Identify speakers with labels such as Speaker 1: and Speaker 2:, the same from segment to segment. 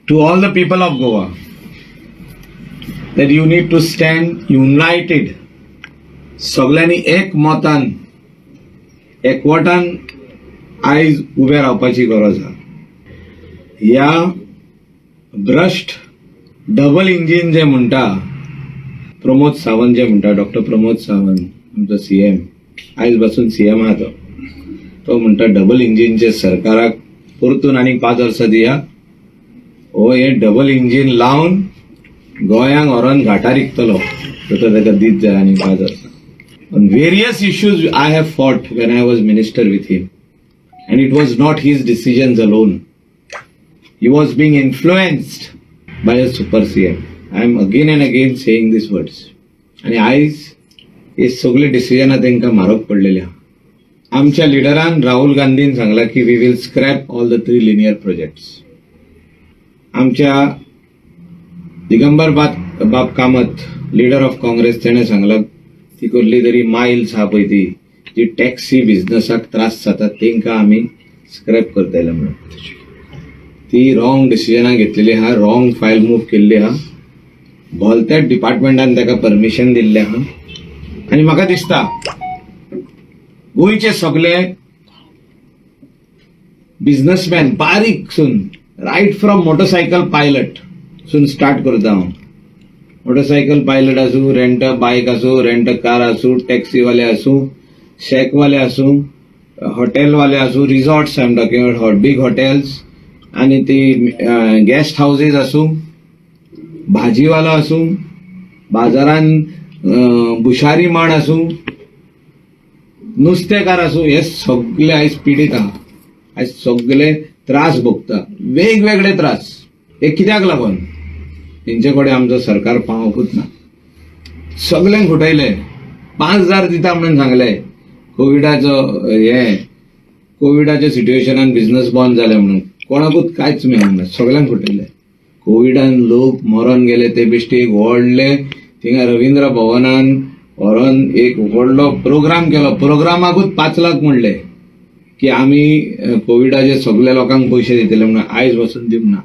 Speaker 1: to all the people of Goa that you need to stand united. सगळ्यांनी एक मतान एकवटान आयज उबे रावपाची गरज आसा. ह्या भ्रष्ट डबल इंजिन जे म्हणटा प्रमोद सावंत जे म्हणटा, डॉक्टर प्रमोद सावंत आमचो सीएम, आयज पासून सीएम आहा तो म्हणटा डबल इंजिनचे सरकाराक परतून आनीक 5 वर्सां दिया. हे डबल इंजिन लावन गोंयांक व्हरोन घाटार इकतलो, ताका दीत जाय आनी 5 वर्सां. On various issues I have fought when I was minister with him, and it was not his decisions alone. He was being influenced by a super CM. I am again and again saying these words. आणि आयज हे सगळे डिसिजनां तांकां म्हारग पडलेले. आमच्या लिडरान राहुल गांधीन सांगला की we will scrap all the 3 linear projects. आमच्या दिगंबर बाप कामत, लीडर ऑफ काँग्रेस, त्याने सांगला ती कसली तरी माइल्स आहा पळय ती जी टॅक्सी बिझनसाक त्रास जाता तांकां आमी स्क्रॅप करतले म्हणून. ती रॉंग डिसिजनां घेतलेली आहा, रॉंग फायल मूव केल्ली आहा, भलत्याच डिपार्टमेंटान ताका परमिशन दिल्लें आहा. आनी म्हाका दिसता गोंयचे सगळे बिझनेसमॅन बारीकसून रायट फ्रॉम मोटरसायकल पायलट सून स्टार्ट करता हांव. मोटरसायकल पायलट आसूं, रेंट बायक आसूं, रेंट कार आसूं, टॅक्सीवाले आसूं, शेकवाले आसूं, हॉटेलवाले आसूं, resorts I am talking about big hotels, आनी ती गेस्ट हाऊसेस आसूं, भाजीवालो आसूं, बाजारान बुशारी माण आसूं, नुस्तेकार आसूं, हे सगळे आयज पिडीत आहा. आयज सगळे त्रास भोगता, वेगवेगळे त्रास. हे कित्याक लागून? तेंचे कडेन आमचो सरकार पावोकूच ना. सगळ्यांक फुटयले, 5,000 दिता म्हणून सांगले. कोविडाच्या सिच्युएशनान बिझनेस बंद जाले म्हणून कोणाकूच कांयच मेळूंक ना, सगळ्यांक फुटयले. कोविडान लोक मरोन गेले ते बेश्टे व्हडले थिंगा रवींद्र भवनान व्हरोन एक व्हडलो प्रोग्राम केलो. प्रोग्रामाकूच 5 लाख म्हणले की आमी कोविडाचे सगळ्या लोकांक पयशे दितले म्हणून. आयज वचून दिवंक ना,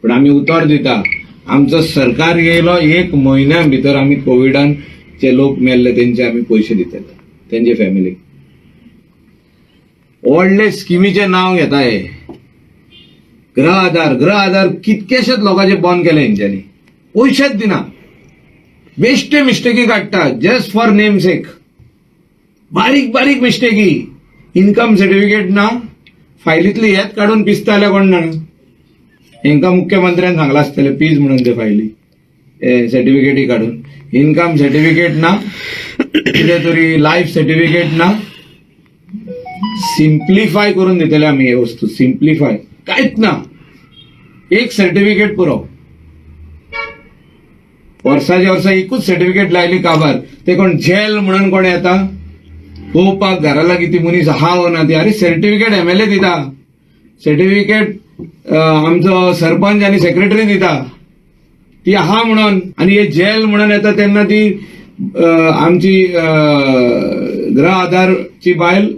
Speaker 1: पण आमी उतर दिता. आमचं सरकार येयलो 1 म्हयन्या भितर आमी कोविडान जे लोक मेल्ले तेंचे आमी पयशे दितले, तेंचे फॅमिलीक. व्हडले स्किमीचे नांव घेता हे. गृह आधार कितकेशेच लोकांचे बंद केले हेंच्यांनी, पयशेच दिना, बेश्टे मिस्टेकी काडटा जस्ट फॉर नेम सेक. बारीक मिस्टेकी. इन्कम सर्टिफिकेट ना, फायलीतली हेच काडून पिसताले कोण ना. हेंका मुख्यमंत्र्यान सांगला आसतले पीज म्हणून ते फायली सर्टिफिकेटी काढून. इन्कम सर्टिफिकेट ना, कितें तरी लाईफ सर्टिफिकेट ना. सिम्प्लिफाय करून दितले आमी हे वस्तू. सिम्प्लिफाय कांयच ना, एक सर्टिफिकेट पुरो. वर्साच्या वर्सा एकूच सर्टिफिकेट लायली काबार. ते कोण झेल म्हणून कोण येता पळोवपाक घरा लागीं ती मनीस आहा वो ना ती. अरे सर्टिफिकेट MLA दिता, सर्टिफिकेट आमचो सरपंच आणि सेक्रेटरी दिता, ती आहा म्हणून. आणि हे जेल म्हणून येता तेन्ना ती आमची गृह आधारची बायल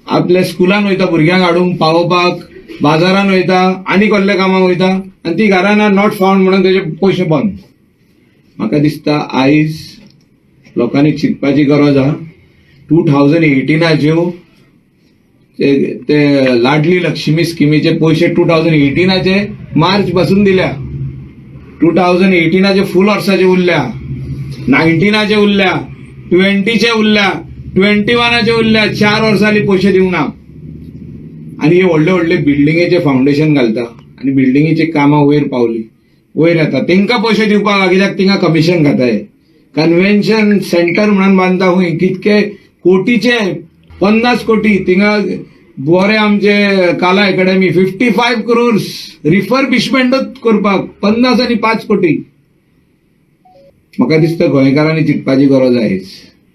Speaker 1: आपल्या स्कुलान वयता भुरग्यांक हाडूंक पावोवपाक, बाजारान वयता, आनी कसल्या कामाक वयता, आनी ती घरान नॉट फावंड म्हणून तेजे पयशे बंद. म्हाका दिसता आयज लोकांनी चिंतपाची गरज आहा. 2018च्यो ते लाडली लक्ष्मी स्किमीचे पयशे 2018चे मार्च पासून दिल्या. 2018चे फुल वर्साचे उरल्या, 19चे उरल्या, 20चे उरल्या, 21चे उरल्या. 4 वर्सांनी पयशे दिवंक ना. आणि हे व्हडले बिल्डिंगेचे फाउंडेशन घालता आणि बिल्डिंगेची कामां वयर पावली, वयर येता. तांकां पयशे दिवपाक कित्याक तिंगा कमिशन खाताय. कन्व्हेन्शन सेंटर म्हणून बांदता हुंय कितके कोटीचे, 50 कोटी. तिंगा बरे आमचे काला अकॅडमी 55 crores रिफर्बिशमेंटच करपाक 50 आणि 5 कोटी. म्हाका दिसता गोंयकारांनी चिंतपाची गरज आहे.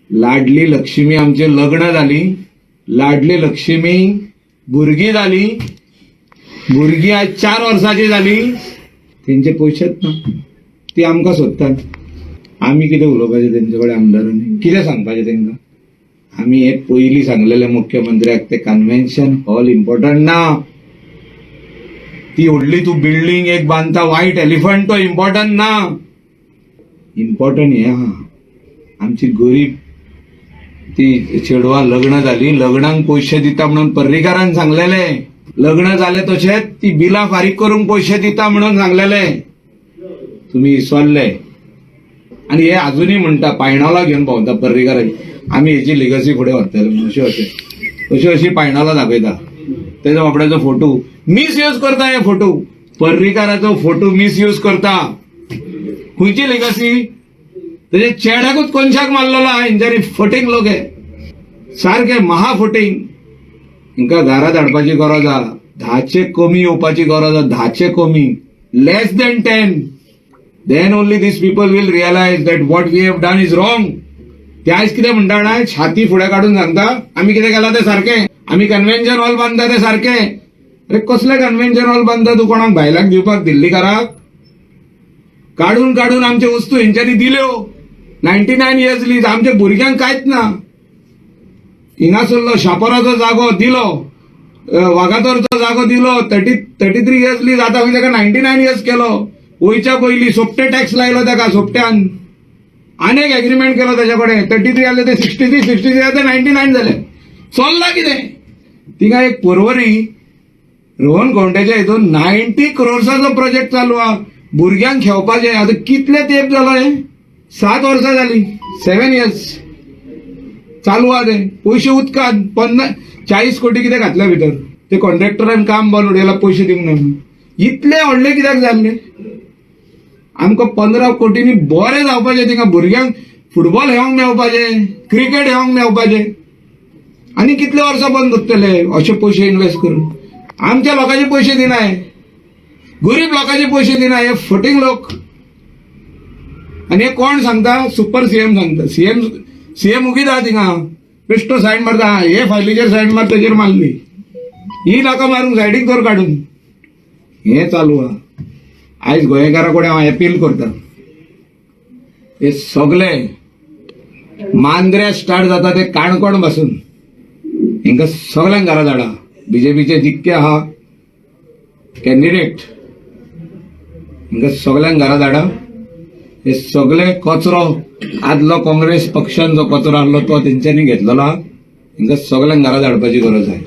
Speaker 1: लाडली लक्ष्मी आमचे लग्न जाली, लाडली लक्ष्मी भुरगीं जाली, भुरगीं आज 4 वर्सांची जाली, तेंचे पयशेच ना. ती आमकां सोदतात. आमी कितें उलोवपाचें तेंचे कडेन आमदारांनी, कितें सांगपाचें तेंकां? आमी हे पयलीं सांगलेले मुख्यमंत्र्याक ते कन्व्हेन्शन हॉल इम्पॉर्टंट ना. ती व्हडली तू बिल्डिंग एक बांधता व्हाईट एलिफंट तो इम्पॉर्टंट ना. इम्पॉर्टंट हे हा आमची गरीब ती चेडवा लग्न झाली, लग्नाक पैसे दिता म्हणून पर्रीकारान सांगलेले, लग्न झाले तशेंच ती बिलां फारीक करून पैसे दिता म्हणून सांगलेले, तुम्ही इसवाल्ले. आणि हे अजूनही म्हणता पायणाला घेऊन पावता पर्रीकार, आम्ही याची लिगसी पुढे व्हरतले अशें अशी अशी पायणाला दाखयता. त्याच्या बाबड्याचो फोटो मिसयूज करता, हे फोटो पर्रीकाराचो फोटो मिसयूज करता. खंयची लिगसी? त्याच्या चेड्याकूच कोनशाक मारलेला हेंच्यांनी फटींग लोक हे सारखे महा फटींग. हिंका घरा धाडपाची गरज आहा, 10चे कमी येवपाची गरज आहा, 10चे कमी, less than 10. Then only these people will realize that what we have done is wrong. ते आयज कितें म्हणटा जाणा, छाती फुडें काडून सांगता आमी कितें केलां तें सारकें, आमी कन्व्हेन्शन हॉल बांदता तें सारकें. अरे कसलें कन्व्हेन्शन हॉल बांदता तूं? कोणाक भायल्याक दिवपाक, दिल्लीकाराक? काडून काडून आमच्यो वस्तू हेंच्यांनी दिल्यो. 99 years लीज आमच्या भुरग्यांक कांयच ना. हिंगासरलो शापोराचो जागो दिलो, वागातोरचो जागो दिलो, 33 years लीज. आतां हांवें ताका 99 years केलो. वयच्या पयलीं सोपटे टॅक्स लायलो ताका, सोपट्यान आनीक एग्रीमेंट केलो ताच्या कडेन. 33 जाले ते 63 जाले 99 जाले. चल्ला कितें? तिका एक परवरी रोहन खंवटेच्या हितून 90 crores प्रोजेक्ट चालू आहा भुरग्यांक खेळपाचें. आतां कितले तेंप जालो हे? 7 वर्सां जाली, 7 years चालू आहा ते. पयशे उदकान 40 कोटी कितें घातल्या भितर. ते कॉन्ट्रॅक्टरान काम बंद उडयलां पयशे दिवंक ना. इतले व्हडले कित्याक जाल्ले? आमकां 15 कोटींनी बरें जावपाचें, थिंगा भुरग्यांक फुटबॉल खेळोंक मेळपाचें, क्रिकेट खेळोंक मेळपाचें. आनी कितले वर्सां बंद उरतले अशे पयशे इन्व्हेस्ट करून? आमच्या लोकांचे पयशे दिनाय, गरीब लोकांचे पयशे दिनाय, हे फटींग लोक. आनी हे कोण सांगता? सुपर सीएम सांगता. सीएम उगीच आहा थिंगा, बेश्टो सायड मारता, हे फायलीचेर सायड मार, तेजेर मारली, ही नाका मारूंक, सायडीक दवर काडून. हे चालू आहा. आयज गोंयकारा कडेन हांव अपील करता, हे सगळे मांद्रे स्टार्ट जाता ते काणकोण पासून हिंका सगळ्यांक घरा धाडा. बीजेपीचे जितके आहा कॅन्डिडेट हिंका सगळ्यांक घरा धाडा. हे सगळे कचरो आदलो काँग्रेस पक्षान जो कचरो आहलो तो तेंच्यांनी घेतलेलो आहा. हिंका सगळ्यांक घरा धाडपाची गरज आहे.